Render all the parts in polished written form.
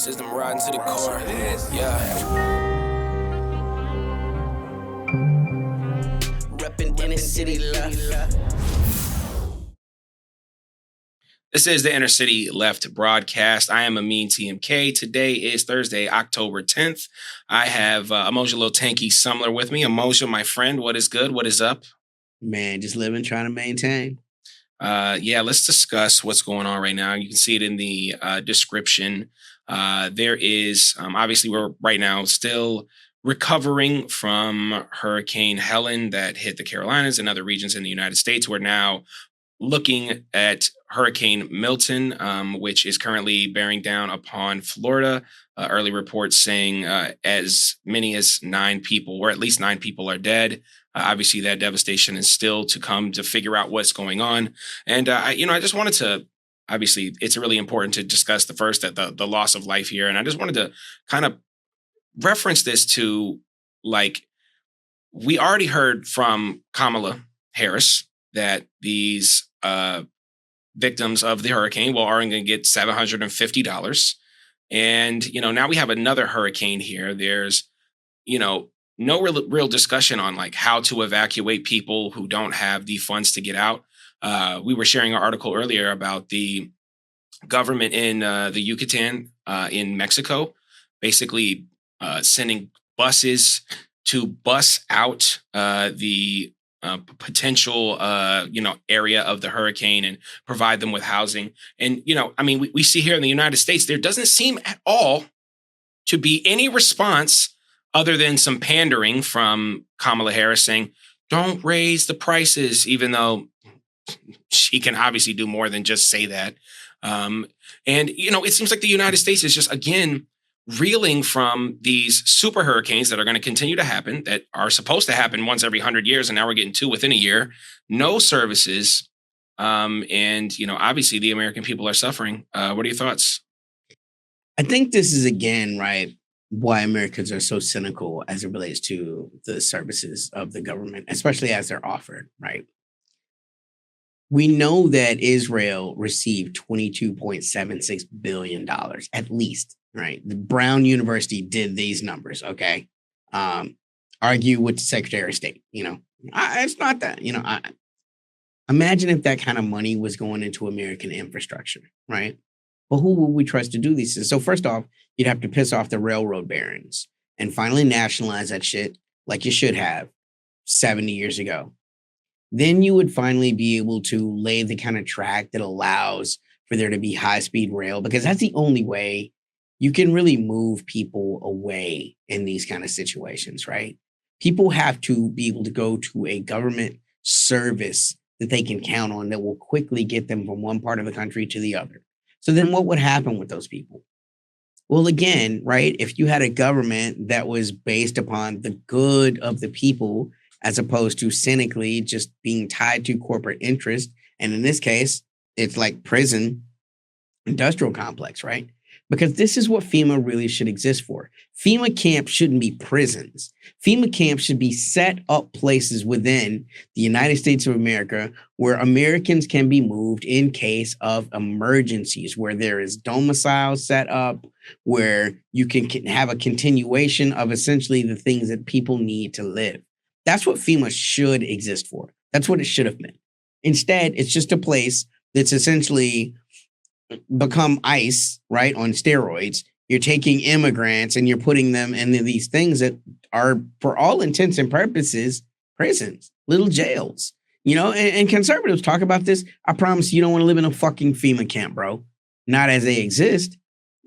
System riding to the core. Yeah. Reppin' Inner City Left. This is the Inner City Left broadcast. I am Amin TMK. Today is Thursday, October 10th. I have Emoja Lil Tanky Sumler with me. Emoja, my friend, what is good? What is up? Man, just living, trying to maintain. Let's discuss what's going on right now. You can see it in the description. There is, obviously, we're right now still recovering from Hurricane Helen that hit the Carolinas and other regions in the United States. We're now looking at Hurricane Milton, which is currently bearing down upon Florida. Early reports saying as many as 9 people, or at least 9 people, are dead. Obviously, that devastation is still to come to figure out what's going on. And I just wanted to. Obviously, it's really important to discuss the loss of life here, and I just wanted to kind of reference this to, like, we already heard from Kamala Harris that these victims of the hurricane are going to get $750. And, now we have another hurricane here. There's, no real discussion on like how to evacuate people who don't have the funds to get out. We were sharing an article earlier about the government in the Yucatan in Mexico, basically sending buses to bus out the potential, area of the hurricane and provide them with housing. And, we see here in the United States, there doesn't seem at all to be any response other than some pandering from Kamala Harris saying, don't raise the prices, even though she can obviously do more than just say that. It seems like the United States is just, again, reeling from these super hurricanes that are going to continue to happen, that are supposed to happen once every 100 years, and now we're getting 2 within a year. No services. Obviously the American people are suffering. What are your thoughts? I think this is, again, right, why Americans are so cynical as it relates to the services of the government, especially as they're offered, right? We know that Israel received $22.76 billion, at least, right? The Brown University did these numbers, okay? Argue with the Secretary of State, it's not that, imagine if that kind of money was going into American infrastructure, right? But who would we trust to do these things? So first off, you'd have to piss off the railroad barons and finally nationalize that shit like you should have 70 years ago. Then you would finally be able to lay the kind of track that allows for there to be high-speed rail, because that's the only way you can really move people away in these kind of situations, right? People have to be able to go to a government service that they can count on that will quickly get them from one part of the country to the other. So then what would happen with those people? Well, again, right, if you had a government that was based upon the good of the people, as opposed to cynically just being tied to corporate interest, and in this case, it's like prison industrial complex, right? Because this is what FEMA really should exist for. FEMA camps shouldn't be prisons. FEMA camps should be set up places within the United States of America where Americans can be moved in case of emergencies, where there is domicile set up, where you can have a continuation of essentially the things that people need to live. That's what FEMA should exist for. That's what it should have been. Instead, it's just a place that's essentially become ICE, right, on steroids. You're taking immigrants and you're putting them in these things that are, for all intents and purposes, prisons, little jails. And conservatives talk about this. I promise you don't want to live in a fucking FEMA camp, bro. Not as they exist,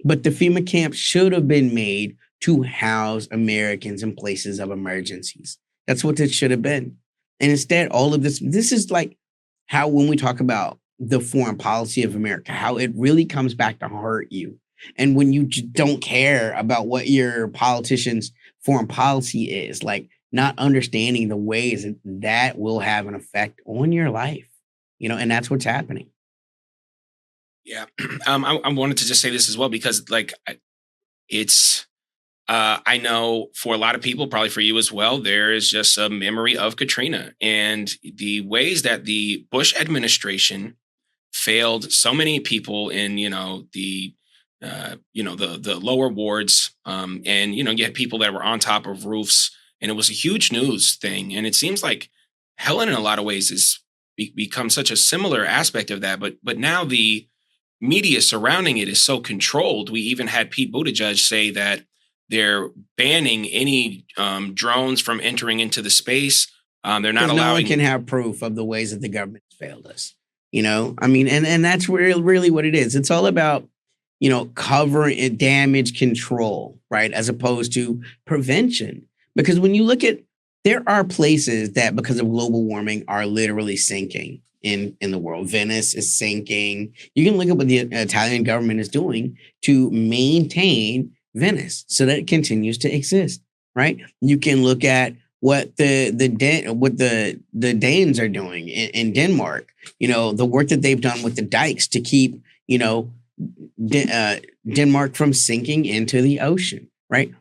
but the FEMA camp should have been made to house Americans in places of emergencies. That's what it should have been. And instead, all of this is like how, when we talk about the foreign policy of America, how it really comes back to hurt you. And when you don't care about what your politician's foreign policy is, like not understanding the ways that will have an effect on your life, and that's what's happening. Yeah. I wanted to just say this as well, because I know for a lot of people, probably for you as well, there is just a memory of Katrina and the ways that the Bush administration failed so many people in, the the lower wards, and you had people that were on top of roofs, and it was a huge news thing. And it seems like Helen, in a lot of ways, is become such a similar aspect of that. But now the media surrounding it is so controlled. We even had Pete Buttigieg say that they're banning any drones from entering into the space. They're not allowing. No one can have proof of the ways that the government has failed us. I mean, and that's really what it is. It's all about, covering damage control, right? As opposed to prevention. Because when you look at, there are places that because of global warming are literally sinking in the world. Venice is sinking. You can look at what the Italian government is doing to maintain Venice so that it continues to exist, right? You can look at what the Danes are doing in Denmark, the work that they've done with the dikes to keep, Denmark from sinking into the ocean, right?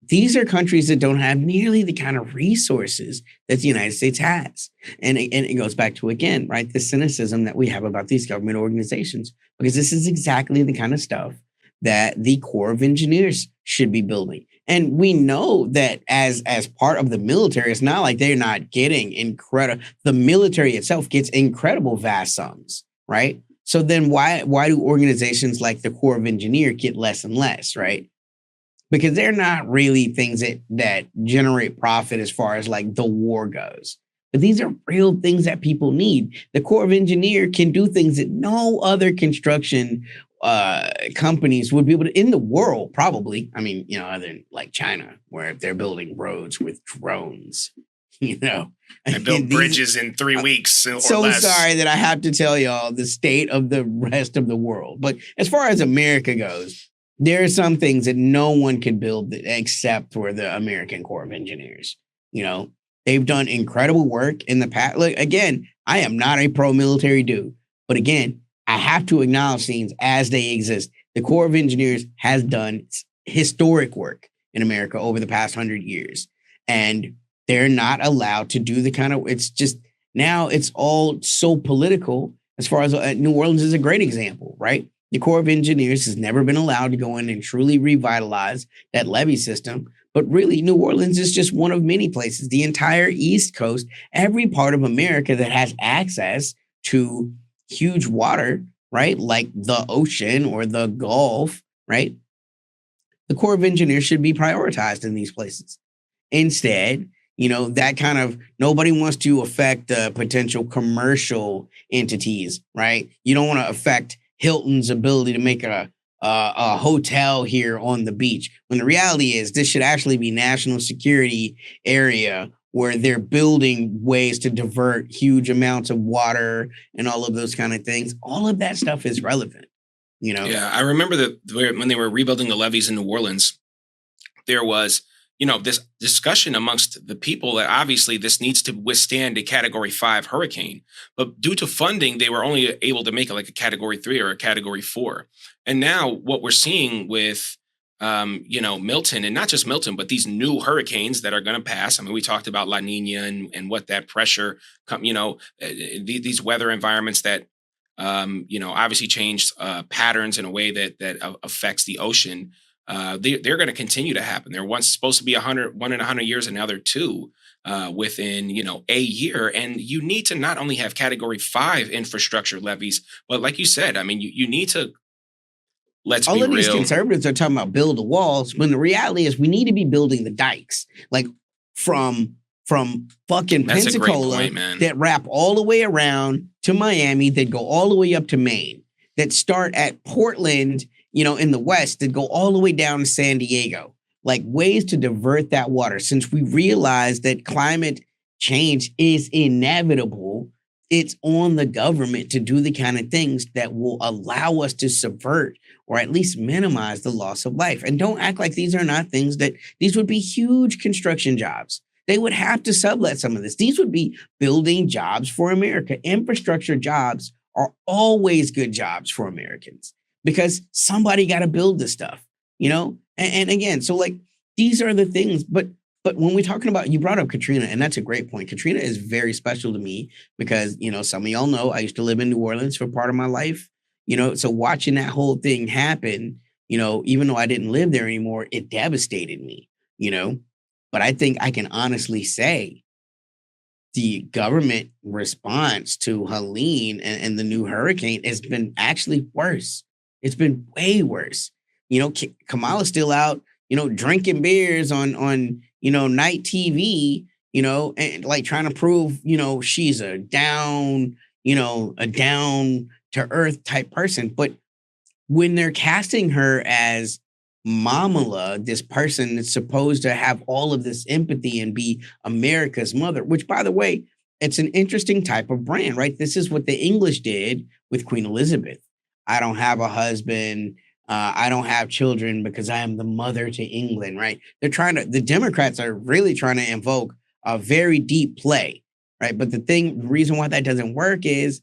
These are countries that don't have nearly the kind of resources that the United States has. And it goes back to, again, right, the cynicism that we have about these government organizations, because this is exactly the kind of stuff that the Corps of Engineers should be building. And we know that as part of the military, it's not like they're not getting incredible. The military itself gets incredible vast sums, right? So then why do organizations like the Corps of Engineers get less and less, right? Because they're not really things that generate profit as far as like the war goes. But these are real things that people need. The Corps of Engineers can do things that no other construction companies would be able to in the world, probably. I mean, other than like China, where they're building roads with drones, And build bridges in 3 weeks or so less. Sorry that I have to tell y'all the state of the rest of the world. But as far as America goes, there are some things that no one could build except for the American Corps of Engineers. They've done incredible work in the past. Look, again, I am not a pro-military dude, but again, I have to acknowledge things as they exist. The Corps of Engineers has done historic work in America over the past 100 years, and they're not allowed to do the kind of. It's just now it's all so political. As far as New Orleans is a great example, right? The Corps of Engineers has never been allowed to go in and truly revitalize that levee system. But really, New Orleans is just one of many places. The entire East Coast, every part of America that has access to huge water, right? Like the ocean or the Gulf, right? The Corps of Engineers should be prioritized in these places. Instead, that kind of nobody wants to affect the potential commercial entities, right? You don't want to affect Hilton's ability to make a hotel here on the beach. When the reality is this should actually be national security area where they're building ways to divert huge amounts of water and all of those kind of things. All of that stuff is relevant, Yeah, I remember that when they were rebuilding the levees in New Orleans, there was, this discussion amongst the people that obviously this needs to withstand a Category 5 hurricane. But due to funding, they were only able to make it like a Category 3 or a Category 4. And now what we're seeing with, Milton, and not just Milton, but these new hurricanes that are going to pass. I mean, we talked about La Nina and what that pressure, these weather environments that, obviously changed patterns in a way that affects the ocean. They're going to continue to happen. They're once supposed to be 1 in 100 years, and now they're 2 within a year. And you need to not only have Category 5 infrastructure levees, but like you said, I mean, you need to. Let's all be of these real. conservatives are talking about build the walls when the reality is we need to be building the dikes, like from fucking That's a great Pensacola point, man. that wrap all the way around to Miami, that go all the way up to Maine, that start at Portland, in the west, that go all the way down to San Diego, like ways to divert that water. Since we realize that climate change is inevitable, it's on the government to do the kind of things that will allow us to subvert or at least minimize the loss of life. And don't act like these are not things these would be huge construction jobs. They would have to sublet some of this. These would be building jobs for America. Infrastructure jobs are always good jobs for Americans because somebody got to build this stuff, And again, so like these are the things, but when we're talking about, you brought up Katrina, and that's a great point. Katrina is very special to me because, some of y'all know I used to live in New Orleans for part of my life. So watching that whole thing happen, even though I didn't live there anymore, it devastated me, but I think I can honestly say the government response to Helene and the new hurricane has been actually worse. It's been way worse. Kamala's still out, drinking beers on night TV, and like trying to prove, she's a down to earth type person. But when they're casting her as Mamala, this person that's supposed to have all of this empathy and be America's mother, which, by the way, it's an interesting type of brand, right? This is what the English did with Queen Elizabeth. I don't have a husband. I don't have children because I am the mother to England, right? The Democrats are really trying to invoke a very deep play, right? But the reason why that doesn't work is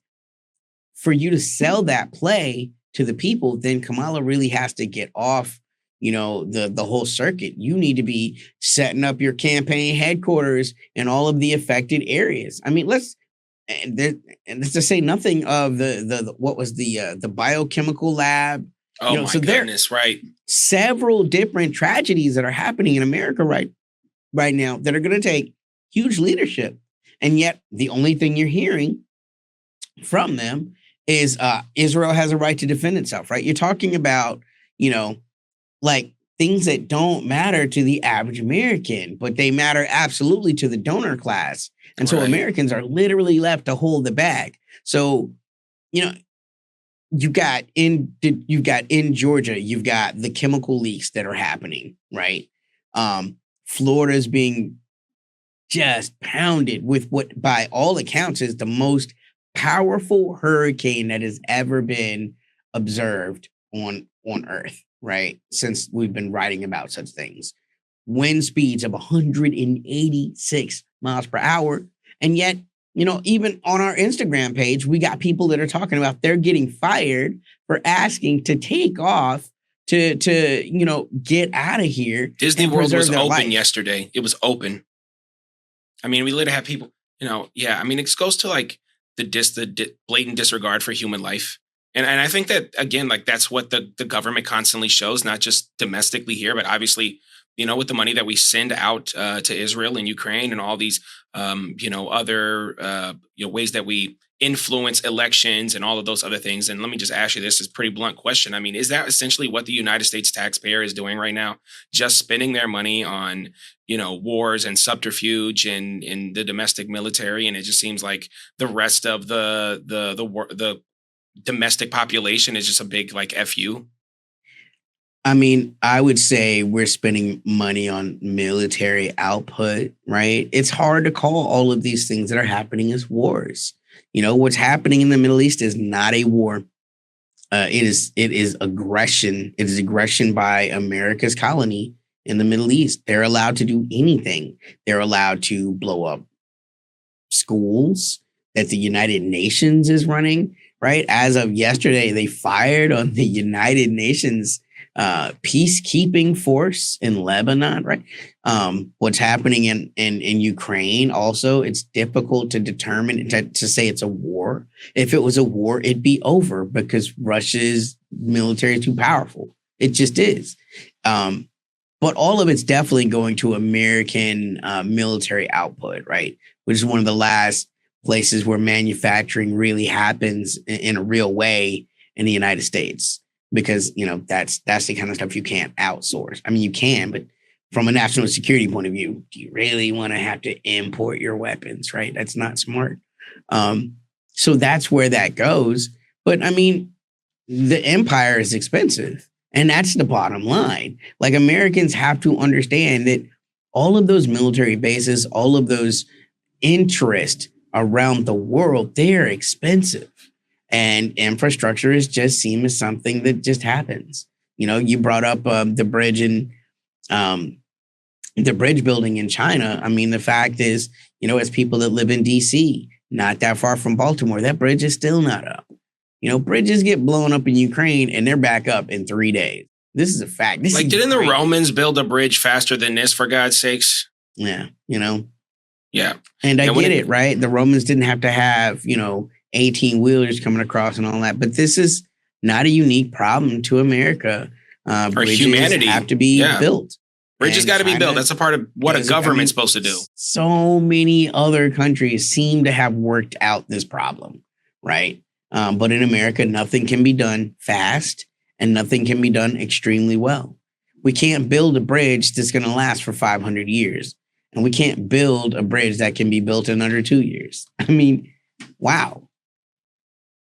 for you to sell that play to the people, then Kamala really has to get off, the whole circuit. You need to be setting up your campaign headquarters in all of the affected areas. I mean, let's to say nothing of the biochemical lab. Oh my goodness, right. Several different tragedies that are happening in America right now that are going to take huge leadership. And yet the only thing you're hearing from them is Israel has a right to defend itself, right? You're talking about, like things that don't matter to the average American, but they matter absolutely to the donor class. And so Americans are literally left to hold the bag. So, you've got in Georgia, you've got the chemical leaks that are happening, right? Florida's being just pounded with what, by all accounts, is the most powerful hurricane that has ever been observed on Earth, right? Since we've been writing about such things. Wind speeds of 186 miles per hour. And yet, even on our Instagram page, we got people that are talking about they're getting fired for asking to take off to get out of here. Disney World was open yesterday. It was open. I mean, we literally have people, I mean, it goes to like the blatant disregard for human life. And I think that, again, like that's what the government constantly shows, not just domestically here, but obviously, with the money that we send out to Israel and Ukraine and all these, other ways that we influence elections and all of those other things. And let me just ask you this, is a pretty blunt question. I mean, is that essentially what the United States taxpayer is doing right now? Just spending their money on, wars and subterfuge and in the domestic military. And it just seems like the rest of the domestic population is just a big like FU. I mean, I would say we're spending money on military output, right? It's hard to call all of these things that are happening as wars. What's happening in the Middle East is not a war. It is aggression. It is aggression by America's colony in the Middle East. They're allowed to do anything. They're allowed to blow up schools that the United Nations is running, right? As of yesterday, they fired on the United Nations peacekeeping force in Lebanon, right? What's happening in Ukraine also, it's difficult to determine, to say it's a war. If it was a war, it'd be over because Russia's military is too powerful. It just is. But all of it's definitely going to American military output, right? Which is one of the last places where manufacturing really happens in a real way in the United States. Because, that's the kind of stuff you can't outsource. I mean, you can, but from a national security point of view, do you really want to have to import your weapons, right? That's not smart. So that's where that goes. But I mean, the empire is expensive. And that's the bottom line. Like, Americans have to understand that all of those military bases, all of those interests around the world, they're expensive. And infrastructure is just seen as something that just happens. You brought up the bridge and the bridge building in China. I mean, the fact is, as people that live in DC, not that far from Baltimore, that bridge is still not up. Bridges get blown up in Ukraine and they're back up in 3 days. This is a fact. Didn't the Romans build a bridge faster than this, for God's sakes? Yeah, Yeah. And I get it, right? The Romans didn't have to have, 18 wheelers coming across and all that. But this is not a unique problem to America. Bridges humanity. have to be built. Bridges got to be built. That's a part of what a government's supposed to do. So many other countries seem to have worked out this problem, right? But in America, nothing can be done fast and nothing can be done extremely well. We can't build a bridge that's going to last for 500 years. And we can't build a bridge that can be built in under 2 years. I mean, wow.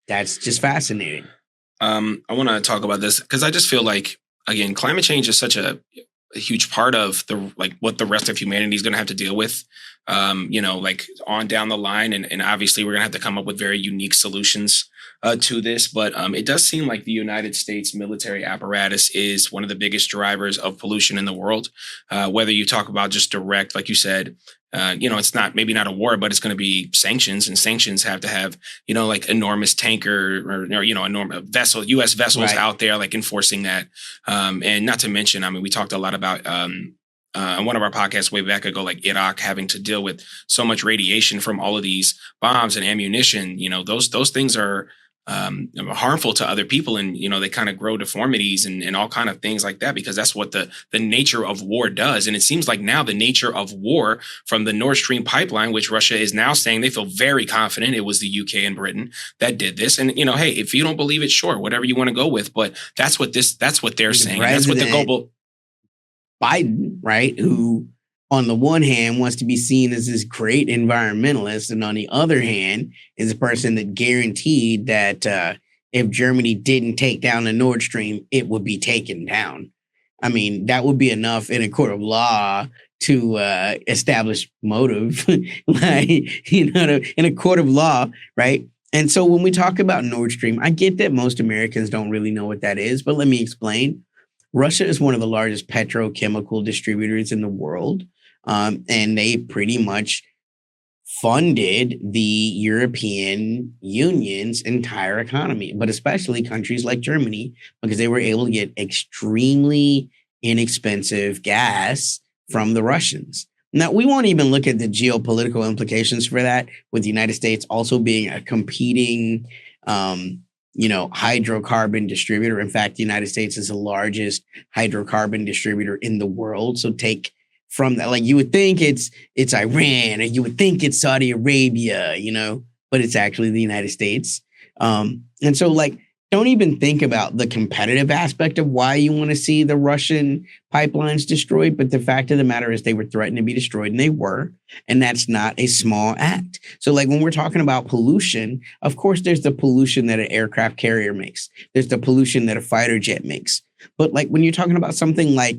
That's just fascinating. I want to talk about this because I just feel like, again, climate change is such a huge part of what the rest of humanity is going to have to deal with, like on down the line. And obviously we're going to have to come up with very unique solutions to this. But it does seem like the United States military apparatus is one of the biggest drivers of pollution in the world. Whether you talk about just direct, like you said, it's maybe not a war, but it's going to be sanctions, and sanctions have to have, like enormous tanker or enormous vessel, U.S. vessels out there, like enforcing that. And not to mention, I mean, we talked a lot about on one of our podcasts way back ago, like Iraq having to deal with so much radiation from all of these bombs and ammunition. Those things are harmful to other people, and they kind of grow deformities and all kind of things like that, because that's what the nature of war does. And it seems like now the nature of war from the Nord Stream pipeline, which Russia is now saying they feel very confident it was the UK and Britain that did this. And hey, if you don't believe it, sure, whatever you want to go with, but that's what they're saying. That's what the global Biden, right, who on the one hand wants to be seen as this great environmentalist, and on the other hand is a person that guaranteed that if Germany didn't take down the Nord Stream, it would be taken down. I mean, that would be enough in a court of law to establish motive, in a court of law, right? And so when we talk about Nord Stream, I get that most Americans don't really know what that is, but let me explain. Russia is one of the largest petrochemical distributors in the world. And they pretty much funded the European Union's entire economy, but especially countries like Germany, because they were able to get extremely inexpensive gas from the Russians. Now, we won't even look at the geopolitical implications for that, with the United States also being a competing, hydrocarbon distributor. In fact, the United States is the largest hydrocarbon distributor in the world. So take from that, like you would think it's Iran, or you would think it's Saudi Arabia, but it's actually the United States. And so don't even think about the competitive aspect of why you want to see the Russian pipelines destroyed. But the fact of the matter is they were threatened to be destroyed, and they were. And that's not a small act. So when we're talking about pollution, of course, there's the pollution that an aircraft carrier makes. There's the pollution that a fighter jet makes. But when you're talking about something like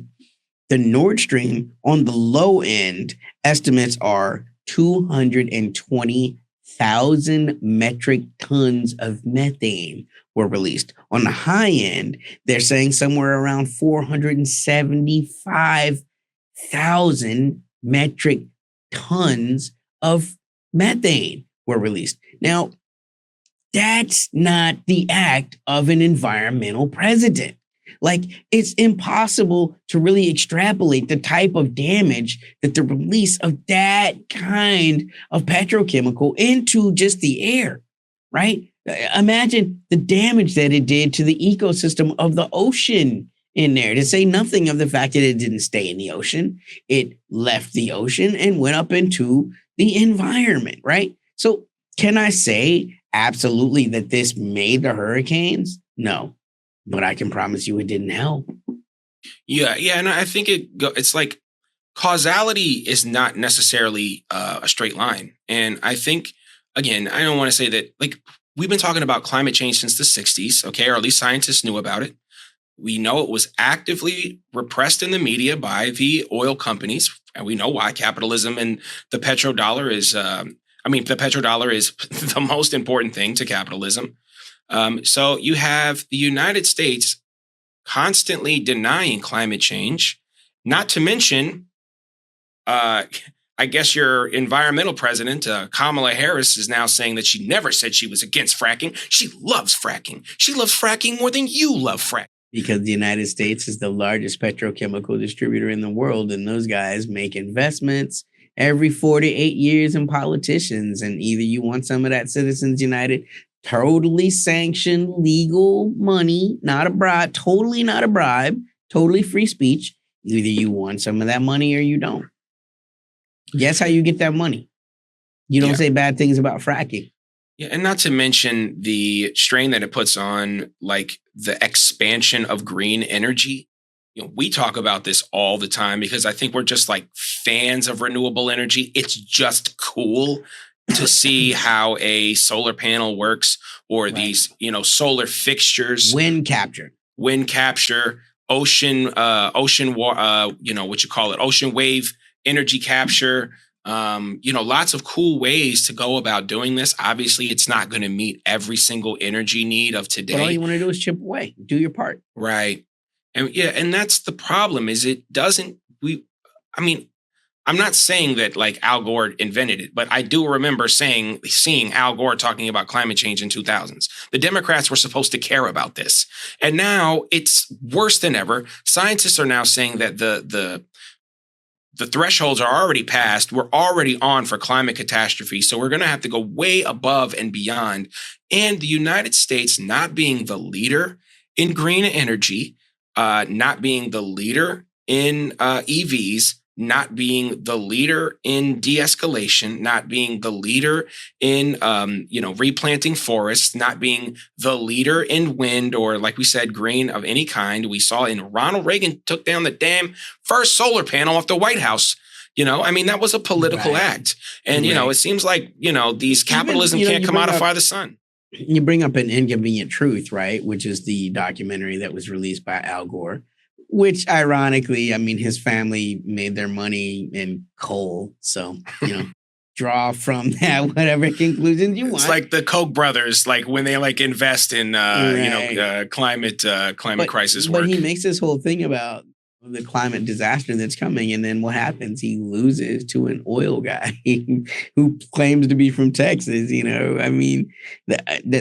the Nord Stream, on the low end, estimates are 220,000 metric tons of methane were released. On the high end, they're saying somewhere around 475,000 metric tons of methane were released. Now, that's not the act of an environmental president. It's impossible to really extrapolate the type of damage that the release of that kind of petrochemical into just the air, right? Imagine the damage that it did to the ecosystem of the ocean in there, to say nothing of the fact that it didn't stay in the ocean. It left the ocean and went up into the environment, right? So can I say absolutely that this made the hurricanes? No. But I can promise you it didn't help. Yeah. And I think it's like causality is not necessarily a straight line. And I think, again, I don't want to say that, we've been talking about climate change since the 60s, okay, or at least scientists knew about it. We know it was actively repressed in the media by the oil companies, and we know why. Capitalism and the petrodollar is, the petrodollar is the most important thing to capitalism. So you have the United States constantly denying climate change, not to mention, I guess your environmental president, Kamala Harris, is now saying that she never said she was against fracking. She loves fracking. She loves fracking more than you love fracking. Because the United States is the largest petrochemical distributor in the world, and those guys make investments every 4 to 8 years in politicians. And either you want some of that Citizens United totally sanctioned, legal money, not a bribe, totally not a bribe, totally free speech. Either you want some of that money or you don't. Guess how you get that money? You don't Yeah. say bad things about fracking. Yeah, and not to mention the strain that it puts on like the expansion of green energy. We talk about this all the time because I think we're just like fans of renewable energy. It's just cool to see how a solar panel works or Right. these, solar fixtures, Wind capture. ocean ocean wave energy capture. Lots of cool ways to go about doing this. Obviously, it's not going to meet every single energy need of today. But all you want to do is chip away, do your part. Right. And that's the problem is I'm not saying that like Al Gore invented it, but I do remember seeing Al Gore talking about climate change in 2000s. The Democrats were supposed to care about this. And now it's worse than ever. Scientists are now saying that the thresholds are already passed. We're already on for climate catastrophe. So we're going to have to go way above and beyond. And the United States not being the leader in green energy, not being the leader in EVs, not being the leader in de-escalation, not being the leader in, replanting forests, not being the leader in wind or, like we said, green of any kind. We saw Ronald Reagan took down the damn first solar panel off the White House. That was a political Right. act. And, Right. it seems like, these capitalism you can't bring up- commodify the sun. You bring up An Inconvenient Truth, right? Which is the documentary that was released by Al Gore, which ironically, his family made their money in coal. So, draw from that whatever conclusions you want. It's like the Koch brothers, like when they like invest in, climate crisis work. But he makes this whole thing about the climate disaster that's coming, and then what happens? He loses to an oil guy who claims to be from Texas.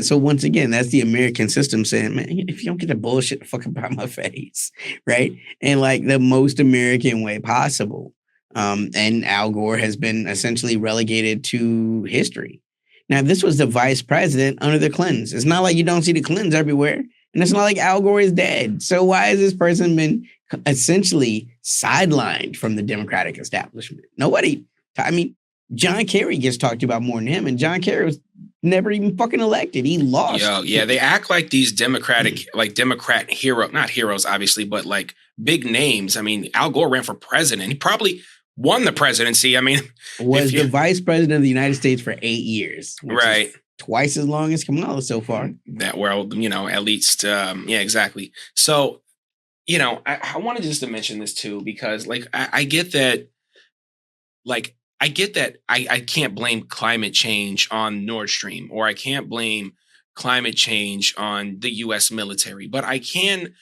So once again, that's the American system saying, "Man, if you don't get the bullshit the fuck about my face, right?" And like the most American way possible. And Al Gore has been essentially relegated to history. Now, this was the vice president under the Clintons. It's not like you don't see the Clintons everywhere, and it's not like Al Gore is dead. So why has this person been essentially sidelined from the Democratic establishment? Nobody. John Kerry gets talked about more than him, and John Kerry was never even fucking elected. He lost. Yeah, they act like these Democrat not heroes, obviously, but like big names. Al Gore ran for president. He probably won the presidency. Was the vice president of the United States for 8 years. Right. Twice as long as Kamala so far. That world, at least. Yeah, exactly. So, I wanted just to mention this too, because like, I get that, I can't blame climate change on Nord Stream, or I can't blame climate change on the U.S. military, but I can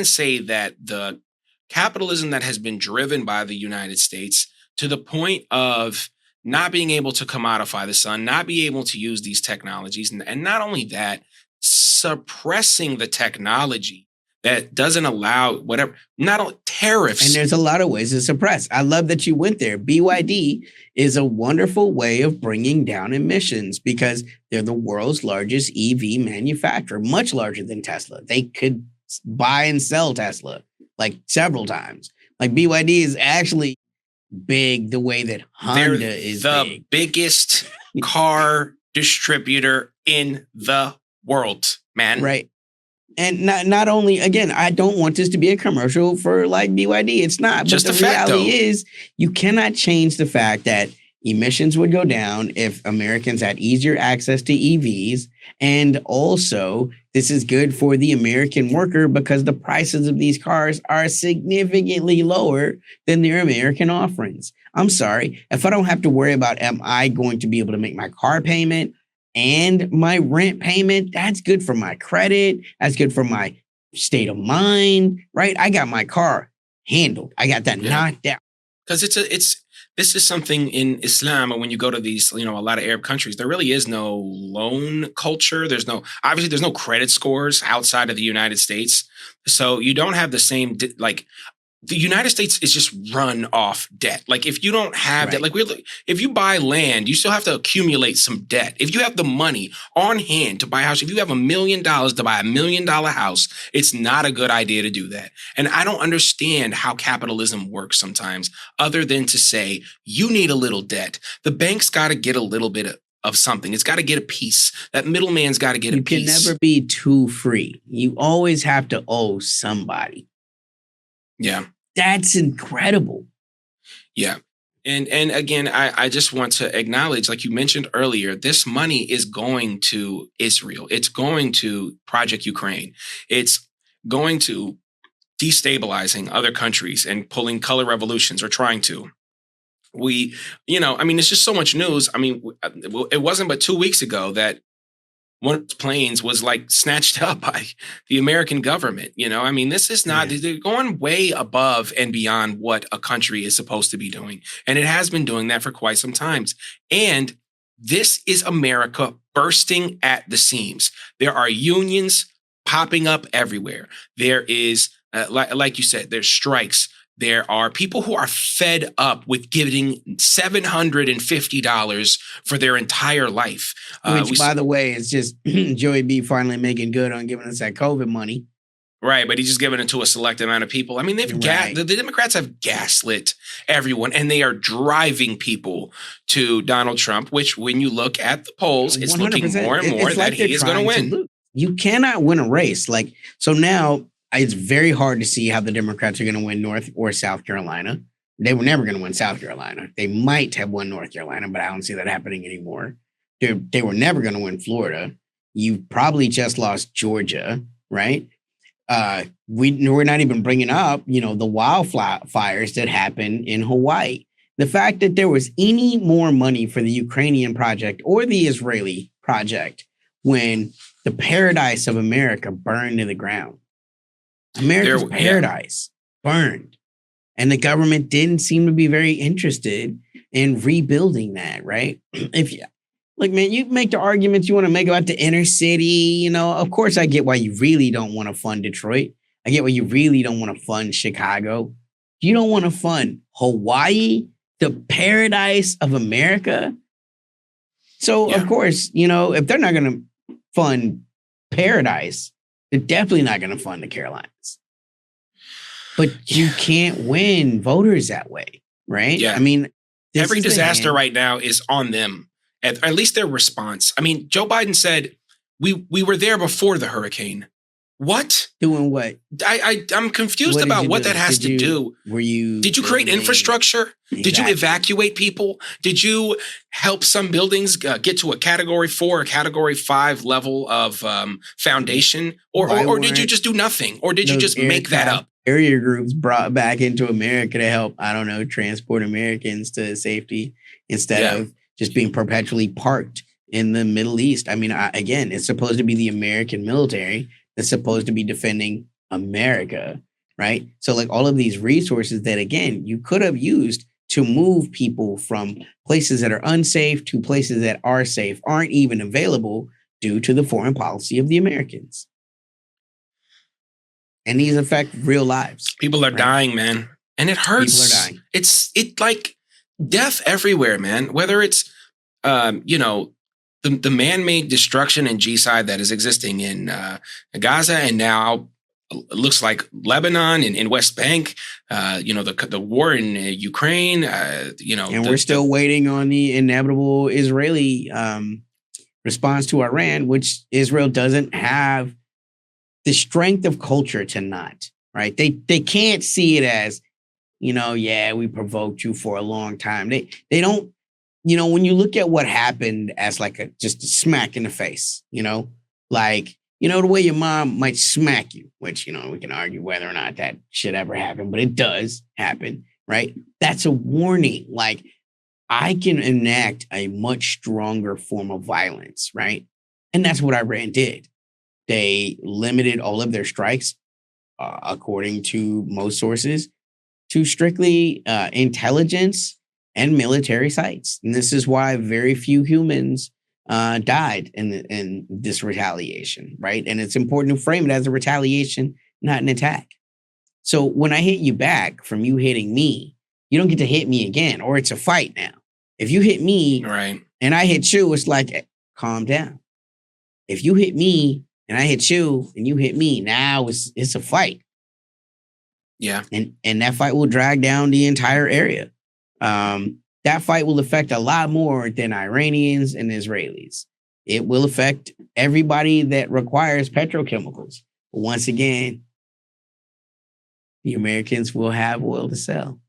say that the capitalism that has been driven by the United States to the point of not being able to commodify the sun, not be able to use these technologies, and not only that, suppressing the technology that doesn't allow not only tariffs. And there's a lot of ways to suppress. I love that you went there. BYD is a wonderful way of bringing down emissions because they're the world's largest EV manufacturer, much larger than Tesla. They could buy and sell Tesla like several times. Like BYD is actually big the way that Honda is the biggest car distributor in the world, man. Right. And not only, again, I don't want this to be a commercial for like BYD. It's not. Just but the reality is you cannot change the fact that emissions would go down if Americans had easier access to EVs. And also, this is good for the American worker because the prices of these cars are significantly lower than their American offerings. I'm sorry, if I don't have to worry about, am I going to be able to make my car payment and my rent payment? That's good for my credit. That's good for my state of mind, right? I got my car handled. I got that knocked down. Because this is something in Islam, and when you go to these, a lot of Arab countries, there really is no loan culture. There's no credit scores outside of the United States. So you don't have the same, the United States is just run off debt. Like if you don't have that, Right. if you buy land, you still have to accumulate some debt. If you have the money on hand to buy a house, if you have $1 million to buy $1 million house, it's not a good idea to do that. And I don't understand how capitalism works sometimes, other than to say you need a little debt. The bank's got to get a little bit of something. It's got to get a piece. That middleman's got to get a You can piece. never be too free. You always have to owe somebody. Yeah. That's incredible. Yeah. And again, I just want to acknowledge, like you mentioned earlier, this money is going to Israel. It's going to Project Ukraine. It's going to destabilizing other countries and pulling color revolutions, or trying to. It's just so much news. I mean, it wasn't but 2 weeks ago that one of those planes was like snatched up by the American government. This is not, they're going way above and beyond what a country is supposed to be doing. And it has been doing that for quite some times. And this is America bursting at the seams. There are unions popping up everywhere. There is, like you said, there's strikes. There are people who are fed up with giving $750 for their entire life. Which, by the way, is just Joey B finally making good on giving us that COVID money. Right, but he's just giving it to a select amount of people. I mean, the Democrats have gaslit everyone, and they are driving people to Donald Trump, which when you look at the polls, it's 100%. Looking more and more that he is going to win. You cannot win a race. So now it's very hard to see how the Democrats are going to win North or South Carolina. They were never going to win South Carolina. They might have won North Carolina, but I don't see that happening anymore. They were never going to win Florida. You probably just lost Georgia, right? We're not even bringing up, the wildfires that happened in Hawaii. The fact that there was any more money for the Ukrainian project or the Israeli project when the paradise of America burned to the ground. America's paradise burned. And the government didn't seem to be very interested in rebuilding that, right? You make the arguments you want to make about the inner city, of course I get why you really don't want to fund Detroit. I get why you really don't want to fund Chicago. You don't want to fund Hawaii, the paradise of America. So, Of course, if they're not going to fund paradise, they're definitely not going to fund the Carolinas. But you can't win voters that way, right? Yeah. I mean, every disaster right now is on them. At least their response. I mean, Joe Biden said we were there before the hurricane. What? Doing what? I'm confused about what that has to do. Did you create infrastructure? Exactly. Did you evacuate people? Did you help some buildings get to a category 4 or category 5 level of foundation? Or did you just do nothing? Or did you just make that up? Area groups brought back into America to help, transport Americans to safety instead of just being perpetually parked in the Middle East. I mean, again, it's supposed to be the American military that's supposed to be defending America, right? So all of these resources that, again, you could have used to move people from places that are unsafe to places that are safe aren't even available due to the foreign policy of the Americans. And these affect real lives. People are dying, man. And it hurts. People are dying. It's like death everywhere, man. Whether it's, the man-made destruction and genocide that is existing in Gaza, and now looks like Lebanon and in West Bank, the war in Ukraine, and we're still waiting on the inevitable Israeli response to Iran, which Israel doesn't have the strength of culture to not, right? They can't see it as, we provoked you for a long time. They don't, when you look at what happened as just a smack in the face, the way your mom might smack you, which, we can argue whether or not that should ever happen, but it does happen, right? That's a warning. I can enact a much stronger form of violence, right? And that's what Iran did. They limited all of their strikes, according to most sources, to strictly intelligence and military sites. And this is why very few humans died in this retaliation, right? And it's important to frame it as a retaliation, not an attack. So when I hit you back from you hitting me, you don't get to hit me again, or it's a fight now. If you hit me Right. and I hit you, it's like, calm down. If you hit me and I hit you and you hit me, now it's a fight. Yeah. And that fight will drag down the entire area. That fight will affect a lot more than Iranians and Israelis. It will affect everybody that requires petrochemicals. But once again, the Americans will have oil to sell.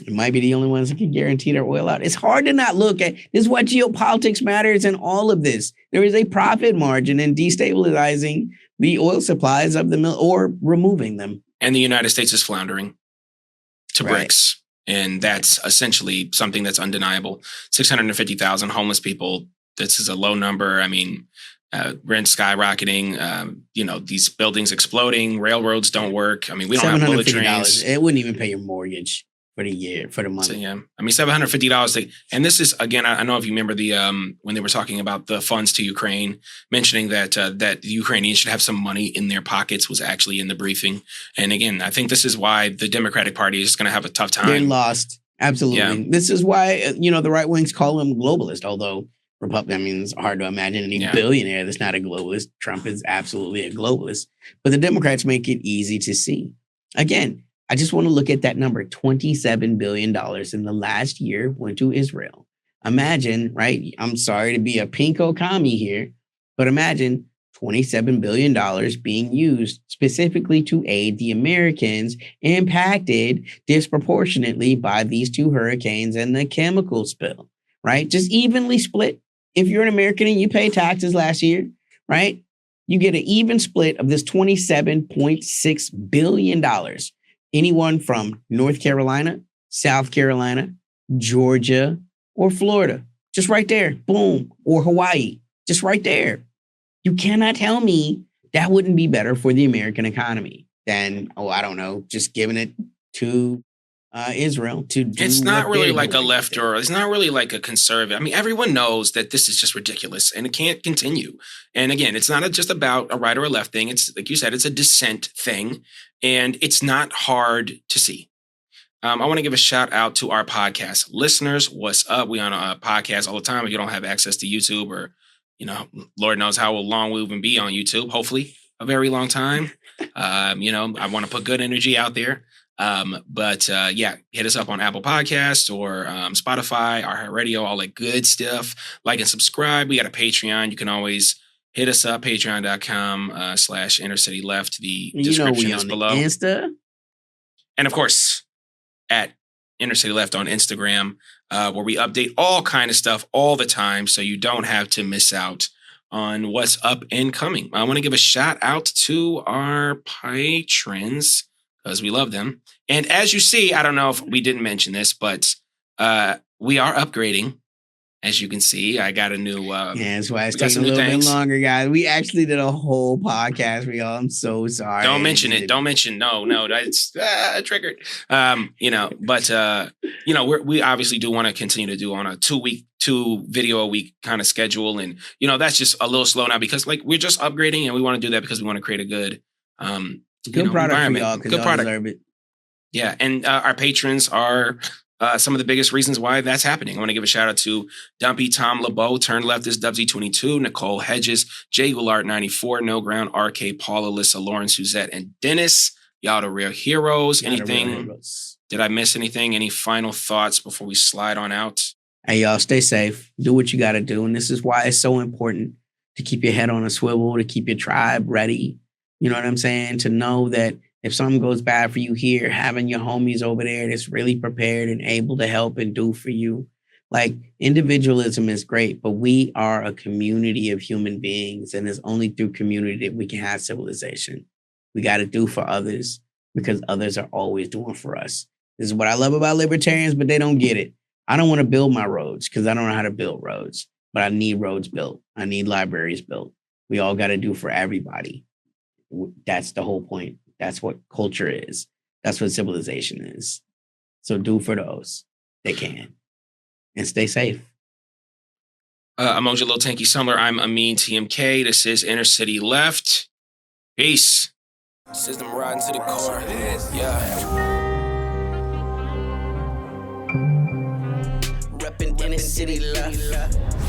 It might be the only ones that can guarantee their oil out. It's hard to not look at this is what geopolitics matters in all of this. There is a profit margin in destabilizing the oil supplies of the mill or removing them. And the United States is floundering to Right. BRICS. And that's essentially something that's undeniable. 650,000 homeless people. This is a low number. I mean, rent skyrocketing, these buildings exploding, railroads don't work. I mean, we don't have bullet trains. It wouldn't even pay your mortgage for the year, for the month. So, yeah. I mean, $750. And this is, again, I don't know if you remember the when they were talking about the funds to Ukraine, mentioning that the Ukrainians should have some money in their pockets was actually in the briefing. And again, I think this is why the Democratic Party is going to have a tough time. They're lost. Absolutely. Yeah. This is why, the right wings call him globalist, although it's hard to imagine any billionaire that's not a globalist. Trump is absolutely a globalist. But the Democrats make it easy to see. Again, I just want to look at that number. $27 billion in the last year went to Israel. Imagine, right? I'm sorry to be a pinko commie here, but imagine $27 billion being used specifically to aid the Americans impacted disproportionately by these two hurricanes and the chemical spill, right? Just evenly split. If you're an American and you pay taxes last year, right? You get an even split of this $27.6 billion. Anyone from North Carolina, South Carolina, Georgia, or Florida, just right there, boom, or Hawaii, just right there. You cannot tell me that wouldn't be better for the American economy than, just giving it to Israel to do. It's not really like a doing. left or it's not really like a conservative. I mean, everyone knows that this is just ridiculous and it can't continue. And again, it's not just about a right or a left thing. It's like you said, it's a dissent thing and it's not hard to see. I want to give a shout out to our podcast listeners. What's up? We on a podcast all the time. If you don't have access to YouTube or, Lord knows how long we'll even be on YouTube, hopefully a very long time. I want to put good energy out there. Hit us up on Apple Podcasts or Spotify, iHeartRadio, all that good stuff. Like and subscribe. We got a Patreon. You can always hit us up, patreon.com/InnerCityLeft. The description is below. Insta. And of course, at Inner City Left on Instagram, where we update all kind of stuff all the time, so you don't have to miss out on what's up and coming. I want to give a shout out to our patrons because we love them. And as you see, I don't know if we didn't mention this, but we are upgrading. As you can see, I got a new. That's why it's taking a little bit longer, guys. We actually did a whole podcast. I'm so sorry. Don't mention it. Don't mention. No, that's triggered. We obviously do want to continue to do on a 2 video a week kind of schedule, and that's just a little slow now because we're just upgrading, and we want to do that because we want to create a good product for y'all. Good product. Deserve it. Yeah, and our patrons are. Some of the biggest reasons why that's happening. I want to give a shout out to Dumpy, Tom LeBeau, Turn Leftist, Dubsy22, Nicole Hedges, Jay Goulart 94, No Ground, RK, Paula, Alyssa, Lauren, Suzette, and Dennis. Y'all the real heroes. Anything? Did I miss anything? Any final thoughts before we slide on out? Hey, y'all, stay safe. Do what you got to do. And this is why it's so important to keep your head on a swivel, to keep your tribe ready. You know what I'm saying? To know that if something goes bad for you here, having your homies over there that's really prepared and able to help and do for you. Individualism is great, but we are a community of human beings, and it's only through community that we can have civilization. We got to do for others because others are always doing for us. This is what I love about libertarians, but they don't get it. I don't want to build my roads because I don't know how to build roads, but I need roads built. I need libraries built. We all got to do for everybody. That's the whole point. That's what culture is. That's what civilization is. So do for those that can. And stay safe. Emoji Little Tanky Summer. I'm Amin TMK. This is Inner City Left. Peace. System riding to the core. Yeah. Reppin' in the city left.